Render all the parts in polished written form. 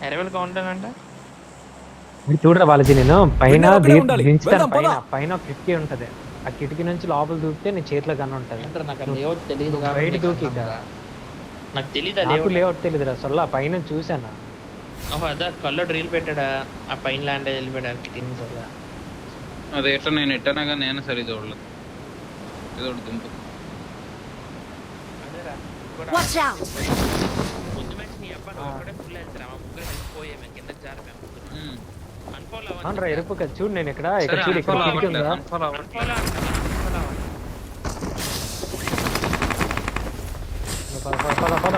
ఎరవల్ counter అంటే చూడరా వాళ్ళకి నేను పైన దించుతాను వెళ్దాం, పద. పైన ఒక కిటికీ ఉంటది. ఆ కిటికీ నుంచి లోపల దూకితే నీ చేతిలో గన్ ఉంటది. అంటే నాకు లేఅవుట్ తెలియదు నువ్వు బయట దూకి ఇక. నాకు తెలియదు నాకు లేఅవుట్ తెలియదురా సొల్లా పైన చూసాను. ఓహో అదా కల్లో డ్రిల్ పెట్టాడా ఆ పైన ల్యాండ్ వెళ్ళిపోయాడు కిటింగ్ వల్ల. అది ఎట్లా నేను ఎట్టనా కానీ నేను సరి చూడలేదు. ఏదో ఒకటి దింపు. అదేరా Watch out! ముందు మ్యాచ్ నీ అబ్బా నువ్వు ఒకటే ఫుల్ వెళ్తారా మా ముగ్గురు వెళ్ళిపోయే మేము కింద జారిపోయాం ముగ్గురు. అన్ఫాలో అవునరా ఎరుపు చూడు నేను ఇక్కడ సరే, చూడు ఇక్కడ unfollow కిటికీ అవ్వట్లేదు, ఉందా? unfollow అవ్వట్లేదు. పద పద.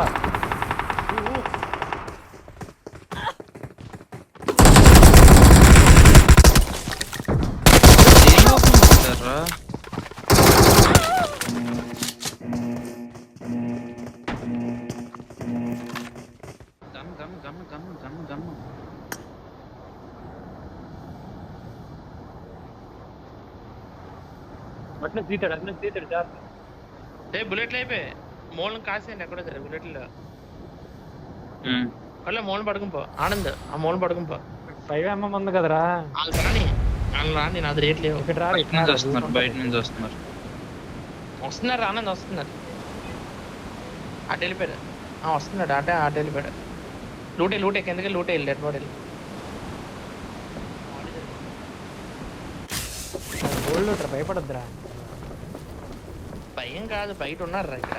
ఏం అవుతుందంటారా? గమ్. అట్లా తీతాడు జాగ్రత్త. బుల్లెట్లు అయిపోయి మోళ్ళని కాసేయండి ఎక్కడో సరే బుల్లెట్లో కళ్ళ మోళ్ళని పడుకుంపో ఆనంద్ ఆ మోళ్ళని పడుకుంపో 5mm ఉంది కదరా. వాళ్ళు రాని వాళ్ళు రాని నాది రేట్ లేవు. ఇక్కడ రా బయట నుంచి వస్తున్నారు, బయట నుంచి వస్తున్నారు. వస్తున్నారు ఆనంద్ వస్తున్నారు. అటు వెళ్ళిపోయాడు వస్తున్నాడు అటు వెళ్ళిపోయాడు. లూటే కిందకి లూటే వెళ్ళి డెడ్ బాడీ గోల్డ్ ఉంటారు భయపడద్దురా. భయం కాదు బయట ఉన్నారు ఇక్కడ.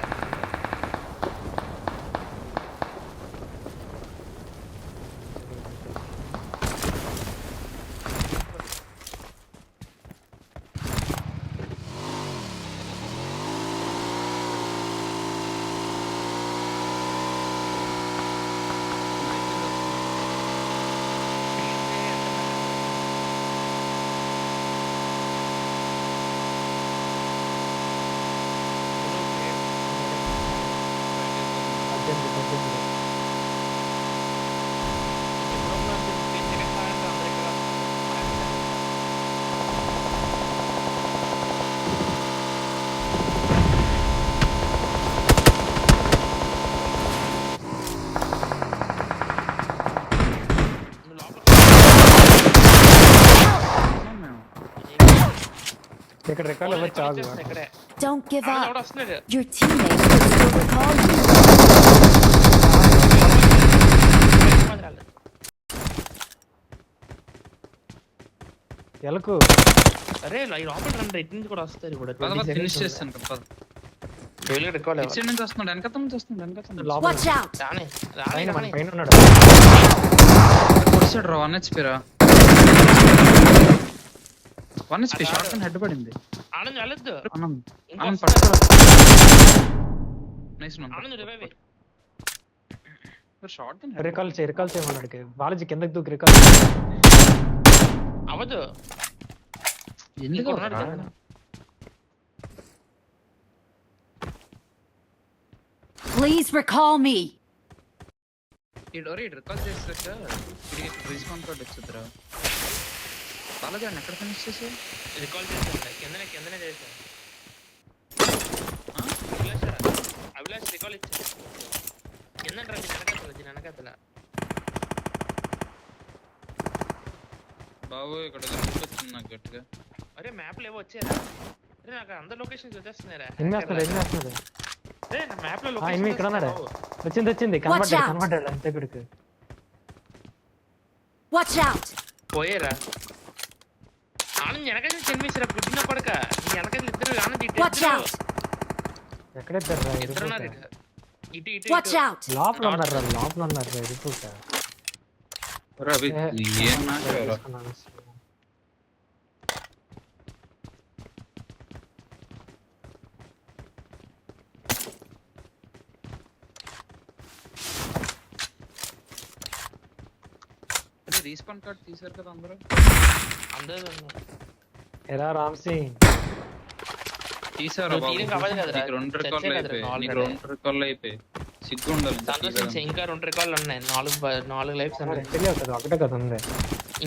ఇక్కడ రికార్డు ఇవ్వచ్చు ఆగు. ఇక్కడే Don't give ఆనంద్ up. ఎవడో వస్తున్నాడు. Your teammates will still recall you. ఎలకు అరే ఈ లోపల రండి ఇటు నుంచి కూడా వస్తారు ఇప్పుడు. ఫినిష్ చేస్తాను కదా, పద. రికాల్ ఇటు సైడ్ నుంచి వస్తున్నాడు, వెనకత నుంచి వస్తున్నాడు, వెనకత నుంచి. లోపల Watch out! రాని పైన మన రాని పైన ఉన్నాడు. కొడిసాడు రా 1 HP రా. 1 HP షార్ట్ హెడ్ పడింది. ఆనంద్ వెళ్ళొద్దు. ఆనంద్ ఇంకా ఆనంద్ వస్తున్నారు. పట్టుకోరా. Nice Anand revive short recall చేయమన్నాడు. బాలాజీ కిందకి దూకి రికాల్. అవదు ఎందుకు ఉన్నాడు రా? కదా. Please recall me. ఈ డోర్ ఇటు రికాల్ చేసాక ఇది రెస్పాన్స్ కార్డ్ వచ్చిందిరా. బాలాజీ అన్న ఎక్కడ ఫినిష్ చేసి రికాల్ చేశాను కిందనే చేశాను. అభిలాష్ రికాల్ ఇచ్చాను కింద వెనకతల బాబు ఇక్కడ వచ్చింది నాకు గట్టిగా. అరే మ్యాప్ లో ఏవో వచ్చారా? అరే నాకు అందరు లొకేషన్స్ వచ్చేస్తున్నారా? ఎన్ని వస్తున్నాడు అరే నా మ్యాప్ లో ఎన్ని ఇక్కడ ఉన్నాడు. లొకేషన్ వచ్చింది కనబడ్డాడు అంతే కొడుకు. Watch out! పోయేరా ఆనంద్ వెనకాల తినిపించరా పుట్టిన పడక నీ వెనకాల ఇద్దరు ఆనంద్ Watch out! ఎక్కడెత్తారు ఇద్దరున్నారు ఇటు ఇటు Watch out! లోపల ఉన్నారు ఎరుపుక. రవి ఏం నాకేరా? రీస్పాన్ కార్డ్ తీశారు కదా అందరూ. ఎరా రామ్ సింగ్ తీసారా నువ్వు బాబు? తీయడానికి అవ్వదు కదరా. నీకు 2 రికార్డులు చచ్చే అయిపోయాయి. కదరా నీకు already. 2 రికార్డులు అయిపోయి సిగ్గు ఉండాలి. సంతోషించి ఇంకా 2 రికార్డులు ఉన్నాయి. 4 లైఫ్స్ ఉన్నాయి. తెలియదు కదా ఒకటే కదా ఉంది.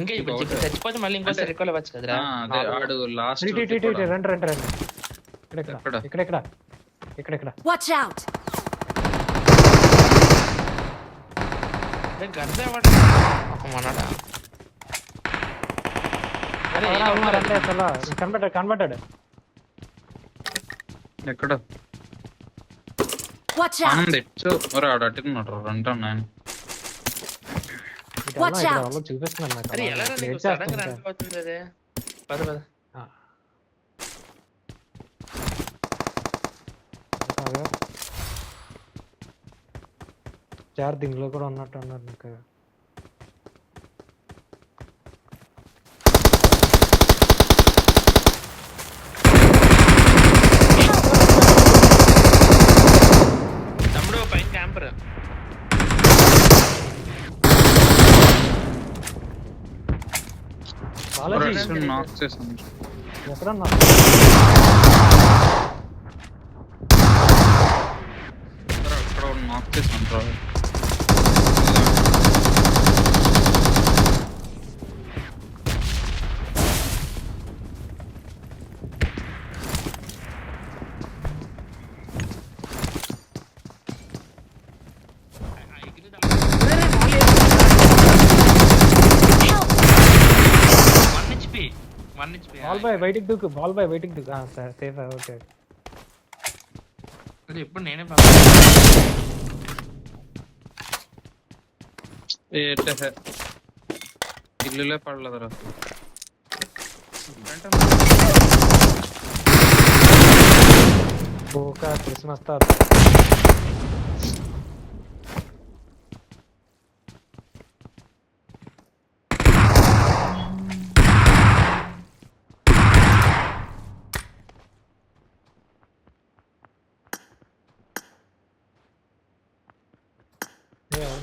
ఇంకా ఇప్పుడు చచ్చిపోతే మళ్ళీ ఇంకోసారి రికార్డ్ ఇవ్వచ్చు కదరా. అదే ఆడు లాస్ట్ రండి ఎక్కడ? ఇక్కడ Watch out! గడితే వాడు మనడా అరే ఎవరా ఉన్నారంటే అసలు కనబడ్డాడు ఎక్కడ Watch out! ఆనంద్ ఎచ్చు మరి ఆడ అట్టుకున్నాడు అంటాను నేను. Watch out. వాళ్ళు చూపిస్తున్నాను నాకు అరే అలా. ఎలా ఇప్పుడు నీకు ఏడ్ సడన్ గా చేస్తుంటే. రన్ అవుతుంది అదే పద పద కాగా. చార్ దీనిలో కూడా ఉన్నట్టు ఉన్నారు నాకు తమ్ముడు పైన క్యాంపర్ బాలాజీ నాక్ చేసాను. ఎక్కడన్నా అక్కడ నాక్ చేసాను రా. బాల్ బాయ్ బయటికి దూకు సేఫ్ ఓకే ఎప్పుడు నేనే ఏంటే ఇల్లులే పడలేదురా. బోకా క్రిస్మస్ తాత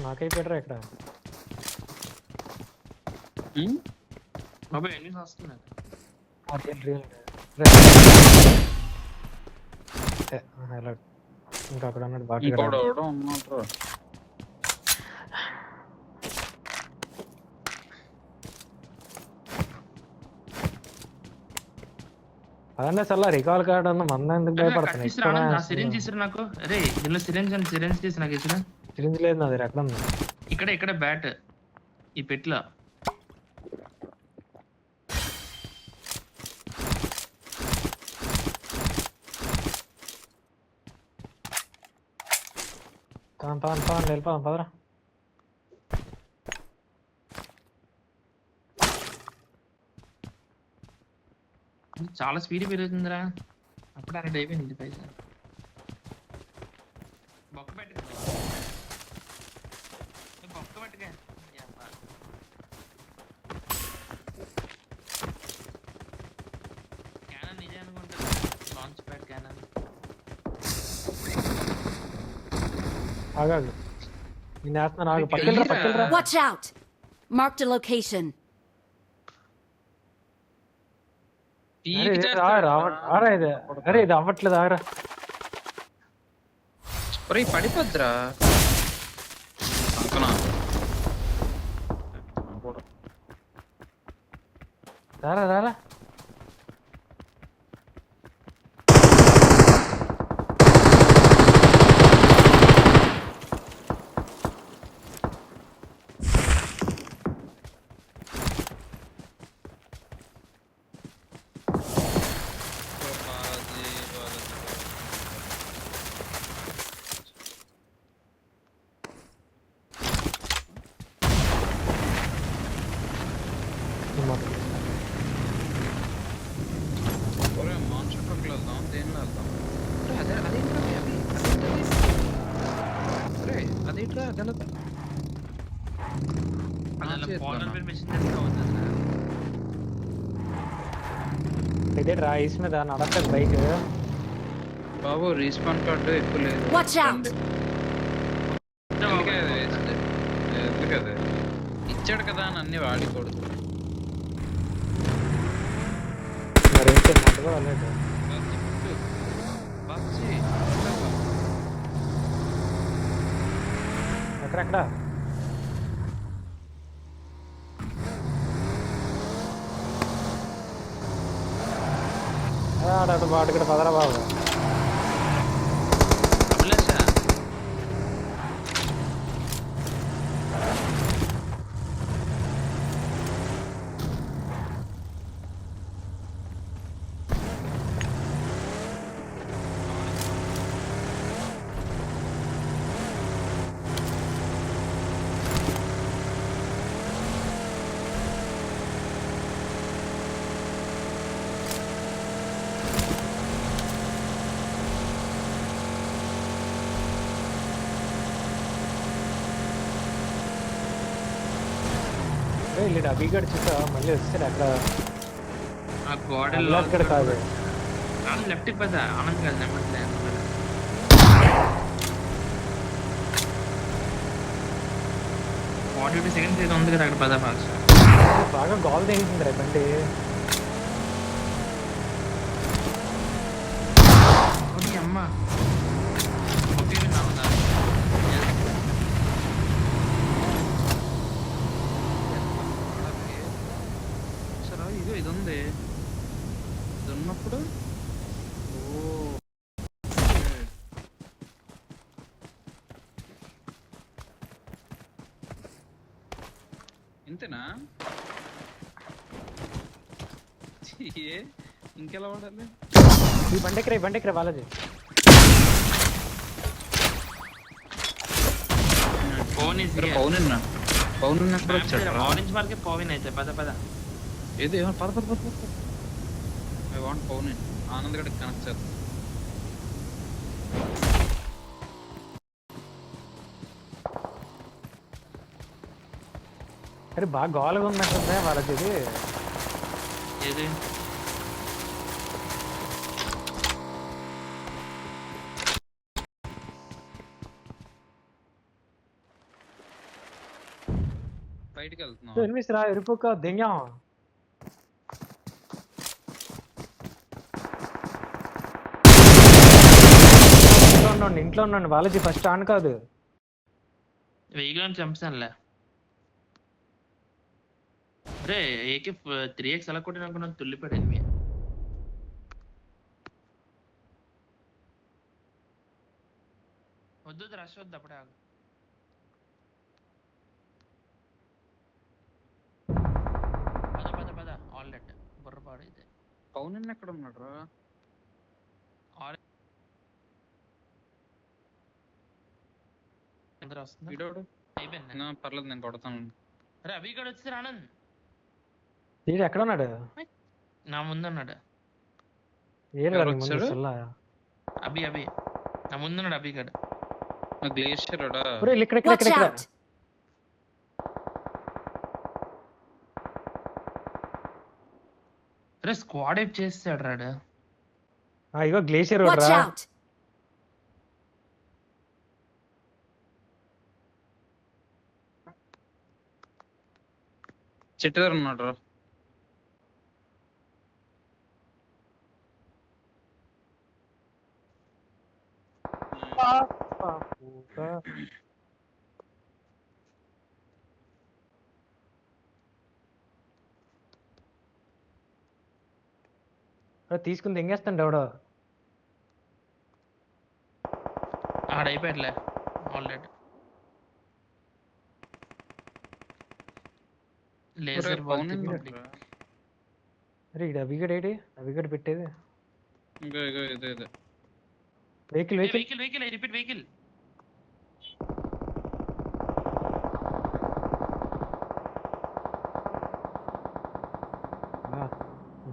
నాకైపోయారా ఇక్కడ బాబాయ్ ఎన్ని వస్తున్నారు ఇంకా అక్కడ అన్నాడు ఇంకోడు బాగా ఎవడో ఉన్నాడు రా. అదన్నా చల్ల రికాల్ కార్డ్ అన్న మంద ఎందుకు భయపడుతున్నాయి సిరింజ్ ఇస్తారు నాకు అరే దీనిలో సిరింజ్ అని సిరింజ్ చేసి నాకు ఇచ్చిన సిరింజ్ లేదు నా దగ్గర ఎక్కడ ఉంది ఇక్కడ బ్యాట్ ఈ పెట్లో వెళ్ళిపోదాం పదరా చాలా స్పీడ్ పెరుగుతుందిరా అప్పుడు అక్కడ అయిపోయింది ఇది పైసా బొక్క పెట్టుకో బొక్క పెట్టుకే క్యానన్ నిజే అనుకుంటా లాంచ్ ప్యాడ్ క్యానన్ ఆగాగు నేను వేస్తున్నాను ఆగు పక్కన Watch out! Marked a location. ఆరా ఇది అరే ఇది అవ్వట్లేదు ఆగరా పడిపోద్దురా రారా రారా మాన్సూన్ ట్రక్లో వెళ్దాం దేనిలో వెళ్దాం అదేంట్రా గలత ఇదే రా ఈస్ మీద నడక్కదు బైక్ బాబు రీస్పాన్ కార్డు ఎక్కువ లేదు. Watch out! ఎందుకదే ఇచ్చాడు కదా అని అన్ని వాడికూడదు. మరి కూడా లేదు ఎక్కడెక్కడ అటు బాటు ఇక్కడ పదరా బాబు వెళ్ళాడు అభిగడ్ చూసా మళ్ళీ వస్తాడు అక్కడ ఆ గోడ మళ్ళీ అక్కడ కాదు లెఫ్ట్ పద ఆనంద్ కాదు నెమ్మది 42 seconds ఏదో ఉంది కదా అక్కడ పద ఫాస్ట్ బాగా గోల్ తింటుంది రే బండి అమ్మ ఓకే నామదా సరే ఇది ఉంది ఇది ఉన్నప్పుడు ఓ ఇంతేనా ఏ ఇంకెలా వాడాలి ఈ బండెక్కరే వాళ్ళది ఫోన్ ఇస్ పౌన్ ఎక్కడ వచ్చాడు ఆరెంజ్ మార్కే పవన్ అయితే పద పద ఏది పద పద పద ఐ వాంట్ పౌన్ ఆనంద్ గడికి కనెక్ట్ చేద్దాం అరే బాగా గోల్గా ఉన్నట్టుందే వాళ్ళది ఇది ఏది బయటికి వెళ్తున్నాం ఎనిమిస్ రా ఎరుపుక దెంగాం ఇంట్లో ఉన్నాను వాళ్ళది ఫస్ట్ ఆన్ కాదు వెయ్యిగా చంపానులే అరే ఏకే 3x అలా కొట్టిన అనుకున్నాను తుల్లిపడింది మీ వద్దు రష్ వద్దు అప్పుడే ఆగు పద పద పద ఆల్రెడ్ బుర్రపాడు అయితే పౌన్ ఎక్కడ ఉన్నాడు రా ఎంత వస్తుంది వీడోడు అయిపోయింది పర్లేదు నేను కొడతాను అరే అవి ఇక్కడ వచ్చి ఆనంద్ వీడు ఎక్కడ ఉన్నాడు నా ముందు ఉన్నాడు అభి నా ముందు ఉన్నాడు అభి గడ్ గ్లేషియర్ Watch out! అరే స్క్వాడ్ ఏప్ చేస్తాడు రాడు ఇగో గ్లేషియర్ Watch రా out! చెట్టు దగ్గర ఉన్నాడు రా తీసుకుని తెంగేస్తాండి ఎవడో ఆడైపోయాడులే ఆల్రెడీ లేజర్ పౌన్ అరే ఇది అవిగడ పెట్టేది ఇగో ఇదే వెహికల్ వెహికల్ రిపీట్ వెహికల్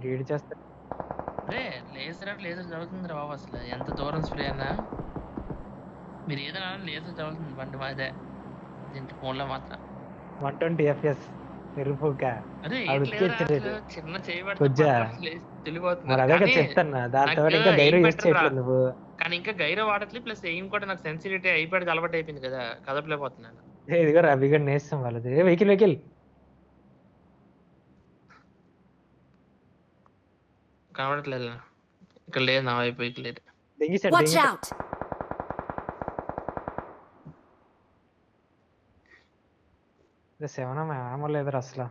గేడ్ చేస్తా అరే లేజర్ చదువుతుంది రా బాబు అసలు ఎంత దూరం స్ప్రే అన్నా మీరు ఏదైనా లేజర్ చదువుతుంది బండి మాదే దీంట్లో ఫోన్లో మాత్రం 120 FPS ఎరుపుగా అదే చిన్న మరి అదే చెప్తాను దాంతో ఇంకా ధైర్యం యూజ్ చేయట్లేదు నువ్వు కానీ ఇంకా గైరో వాడట్లేదు ప్లస్ ఎయిమ్ కూడా నాకు సెన్సిటివిటీ అయిపోయాడు అలవాటు అయిపోయింది కదా కదపలేకపోతున్నాను ఇదిగో అవిగడ నేస్తాం వాళ్ళది వెహికల్ కనబడట్లేదు ఇక్కడ లేదు నా వైపు వెహికల్ లేదు Watch out! సెవెన్ ఏమో లేదు అసలు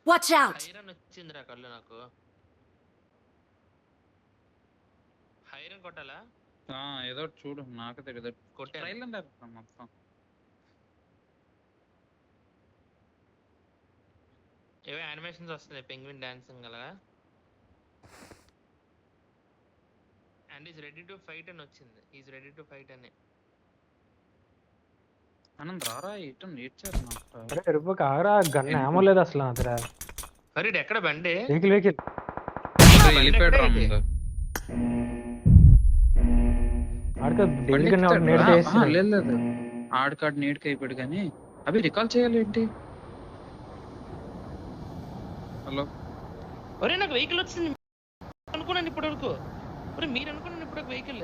Watch out! హైరన్ వచ్చిందిరా కళ్ళు నాకు హైరన్ డ్రాగన్ కొట్టాలా? ఏదో ఒకటి చూడు, నాకు తెలియదు. కొట్టాను. ట్రైలర్ మొత్తం. ఏవో యానిమేషన్స్ వస్తున్నాయి పెంగ్విన్ డాన్సింగ్ అలా. And is ready to fight అని వచ్చింది. ఈజ్ రెడీ టు ఫైట్ అని. ఆనంద్ రారా, ఇటు నేర్చారు అరే ఎరుపుకి ఆరా గన్న ఏమో లేదు అసలు అదిరా. అరే ఇది ఎక్కడ బండి? వెహికల్ వెహికల్ వెళ్ళిపోయాడు రా ముందు. ఆడికి డైలీ కన్నా నేర్చు చేస్తున్నాడు. లేదు ఆడికాడు నీటికి అయిపోయాడు కానీ అవి రికాల్ చేయాలి ఏంటి? హలో ఒరే నాకు వెహికల్ వచ్చింది అనుకున్నాను ఇప్పటి వరకు. ఒరే మీరు అనుకున్నాను ఇప్పుడు వెహికల్.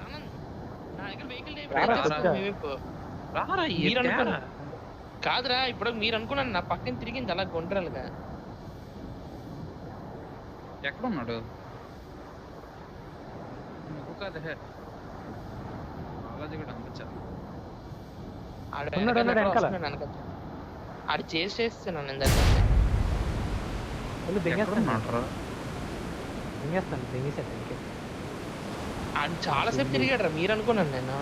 ఆనంద్ నా దగ్గర వెహికల్ కాదురా. ఇప్పుడు మీరు అనుకున్నాను నా పక్కన తిరిగింది అలా గుండ్రలుగా. ఎక్కడ ఉన్నాడు? ఆడు చేస్తున్నాను ఆడు చాలా సేపు తిరిగాడు రా. మీరు అనుకున్నాను నేను.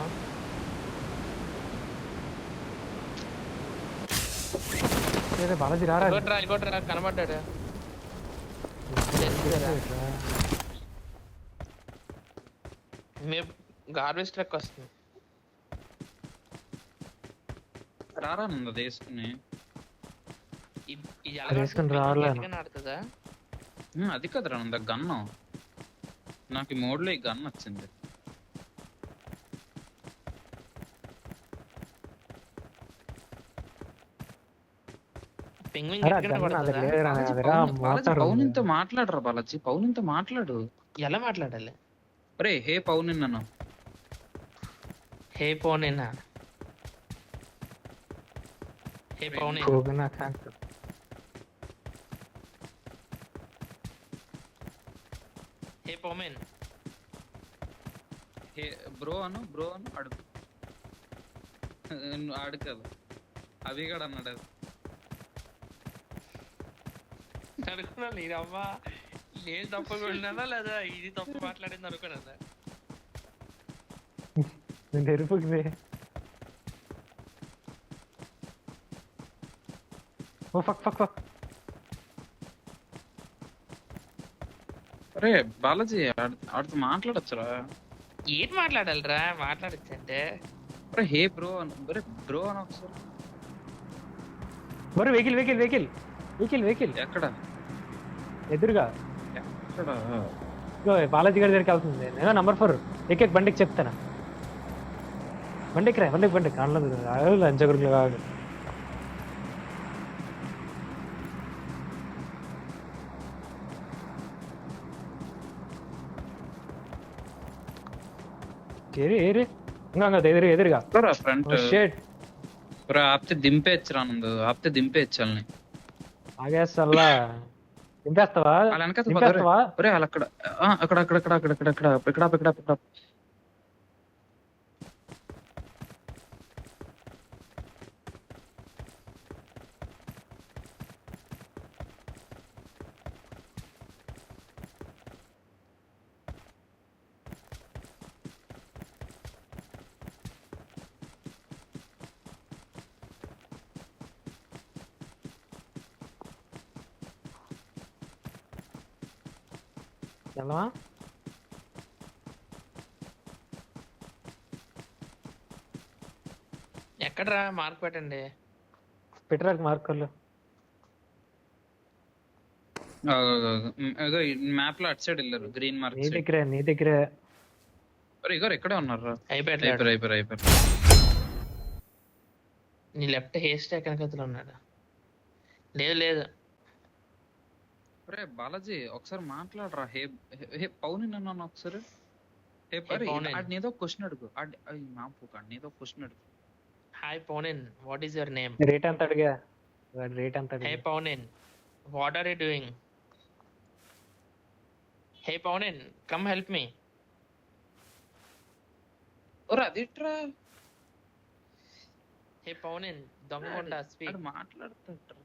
బాలాజీ రారా ఇగోట్రా కనబడ్డాడు. గార్బేజ్ ట్రక్ వస్తుంది. రారా నంద తీసుకుని ఆడుతుందా? అది కదరా నంద గన్ను. నాకు ఈ మోడ్ లో ఈ గన్ వచ్చింది. పౌనింతో మాట్లాడరా బాలాజీ, పౌనింతో మాట్లాడు. ఎలా మాట్లాడాలి? అరే హే పౌనిన్ అన్న. హే పౌనిన్. హే పౌనిన్. హే పౌమిన్. హే బ్రో అను అడుగు. అడుగు కదా అవి కూడా అన్నాడు. అనుకున్నా నేనమ్మా నేను తప్పకుండా లేదా ఇది తప్పు మాట్లాడింది అనుకున్నా. ఎరుపుకి అరే బాలాజీ ఆడితో మాట్లాడచ్చురా. ఏంటి మాట్లాడాలిరా? మాట్లాడచ్చు అంటే అరే హే బ్రో అను. అరే బ్రో అని ఒకసారి. Vehicle vehicle vehicle vehicle vehicle ఎక్కడ? ఎదురుగా ఎక్కడ? బాలాజీ గారి దగ్గరికి వెళ్తుంది. నేను నంబర్ 4 ఎక్కే బండికి చెప్తాను. బండికి రా బండి కాళ్ళు లంచగురులు కాదు. ఎదురుగా ఫ్రంట్ ఆపితే దింపేచ్చు రానుందు. ఆపితే దింపేచ్చాలని ఆగేస్తల్లా దింపేస్తావా? దింపేస్తావా? అక్కడ అక్కడ అక్కడ అక్కడ అక్కడ అక్కడ అక్కడ ఇక్కడ ఇక్కడ ఎలా ఎక్కడరా? మార్క్ పెట్టండి. పెట్టరాక మార్కర్లు మ్యాప్ లో అటు సైడ్ వెళ్ళారు. గ్రీన్ మార్క్ నీ దగ్గర ఇగో ఇక్కడే ఉన్నారు. అయిపోయారు. నీ లెఫ్ట్ హెయిర్ స్టాక్ వెనకతలో ఉన్నాడు. లేదు అరే బాలాజీ ఒకసారి మాట్లాడరా. హే పౌని నన్ను ఒకసారి. హే పరి నీదో క్వశ్చన్ అడుగు. నీదో క్వశ్చన్ అడుగు. హాయ్ పౌనిన్, what is your name? Rate ఎంత అడిగా? రేట్ ఎంత? హే పౌనిన్, what are you doing? Hey పౌనిన్, కమ్ హెల్ప్ మీ. ఓరా అదిట్రా. హే పౌనిన్, దొంగకొండ స్పీక్. మాట్లాడుతుంటారు.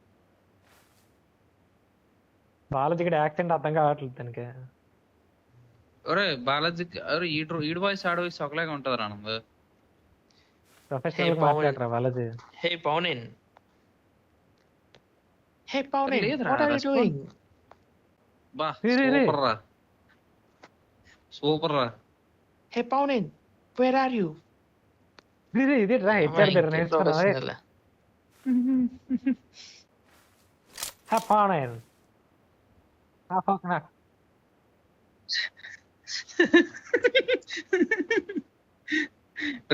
బాలాజీ ఇక్కడ యాక్సెంట్ అర్థం కావట్లేదు తనకి. ఒరే బాలాజీ, అరే ఈడు వాయిస్ ఆడ వాయిస్ ఒకలాగా ఉంటది ఆనంద్. ప్రొఫెషనల్ పవన్. మాట్లాడరా బాలాజీ. హే పౌనిన్. హే పౌనిన్, లేదురా, what are you respond. Doing? బా రే, రే, రే. సూపర్ రా, సూపర్ రా. Hey Paunin, where are you? ఇదే రా హెచ్ఆర్ దగ్గర నేర్చుకున్నా. పానైన్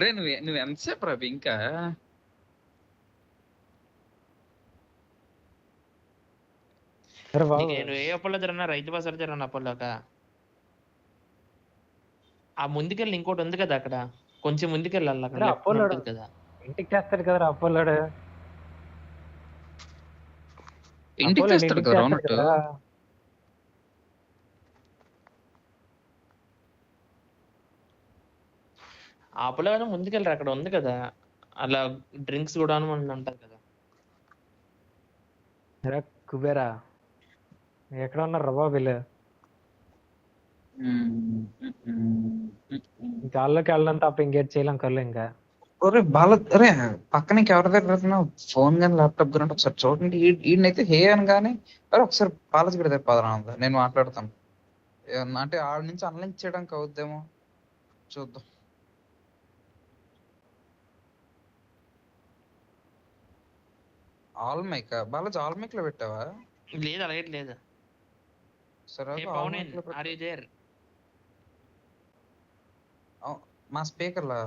రే నువ్వు ఎంతసేపు రా ఇంకా? నేను ఏ అప్పట్లో జరన్నా రైతు బజార్ జరన్నా అప్పట్లోక. ఆ ముందుకెళ్ళి ఇంకోటి ఉంది కదా అక్కడ, కొంచెం ముందుకెళ్ళాలి అక్కడ అరే, left అపోలో ఉంటుంది కదా. ఇంటికి చేస్తాడు కదరా అపోలోడు. ఇంటికి అపోలోడు తెస్తాడు ఇంటికి కదా చేస్తాడు ఉన్నట్టు. కదరా. ఆ అప్పట్లో కానీ ముందుకెళ్ళరు, అక్కడ ఉంది కదా అలా డ్రింక్స్ కూడా అని అంటారు కదా. రా కుబేరా ఎక్కడ ఉన్నారు బాబు వీళ్ళు? గాల్లోకి వెళ్ళడం తప్ప ఇంకేట్ చేయలేం కళ్ళు ఇంకా. ఒరే అరే పక్కనకి ఎవరి దగ్గర ఫోన్ కానీ ల్యాప్టాప్ కానీ ఒకసారి చూడండి. ఈయనైతే హే అని కానీ, అరే ఒకసారి బాలాజీ గడి దగ్గర పదరా, నేను మాట్లాడతాను. ఏమన్నా అంటే ఆడ నుంచి అన్లింక్ చేయడానికి అవుద్దేమో చూద్దాం. All mic Balaji, all mic లో పెట్టావా? లేదు అలాగే లేదు. సరే హే ఆల్ పౌనిన్, మైక్ లో పెట్టు. Are you there? మా స్పీకర్ లా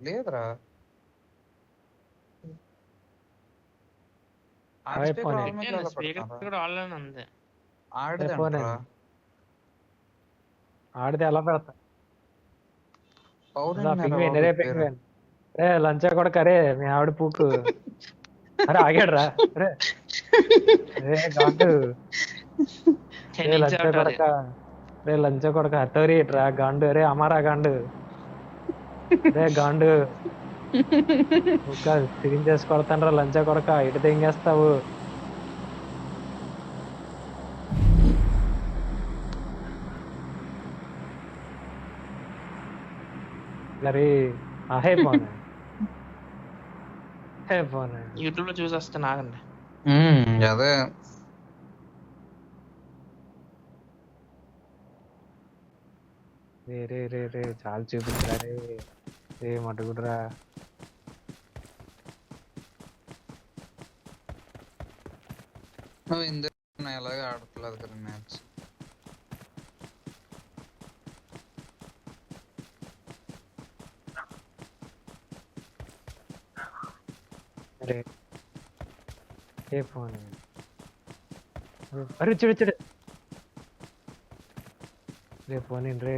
లేదురా. ఆడి hi speaker Paunin. all mic లో ఎలా స్పీకర్ పెడతారా? కూడా ఆన్లైన్ ఉంది. ఆడిదే ఫోన్ అంటారా? ఆడితే ఎలా పెడతా? పౌర్ణమి రా, నేరా పింగ్విన్, బాబు రే ఈ పేరు. పింగ్విన్. రే లంచా కొడక, రే మీ ఆవిడ పూకు. అరే ఆగాడు రా. రే రే గాండు. రే లంచా కొడక, రే లంచా కొడక హతోరి రా గాండు. రే అమారా గాండు. రే గాండు ఇంకా సిరింగ్ చేసి కొడతాను రా లంచా కొడక. ఇటు తెంగేస్తావు. మరి hey phone, hey phone. YouTube లో చూసి వస్తే నాగండి. అదే రే రే రే రే చాలా చూపించరా రే. రే మటుకుడురా. నువ్వు ఇందులో ఎలాగ ఆడట్లేదు కదా మ్యాచ్. రే ఏ ఫోన్. అరే చూడు చూడు. రే ఫోన్ రే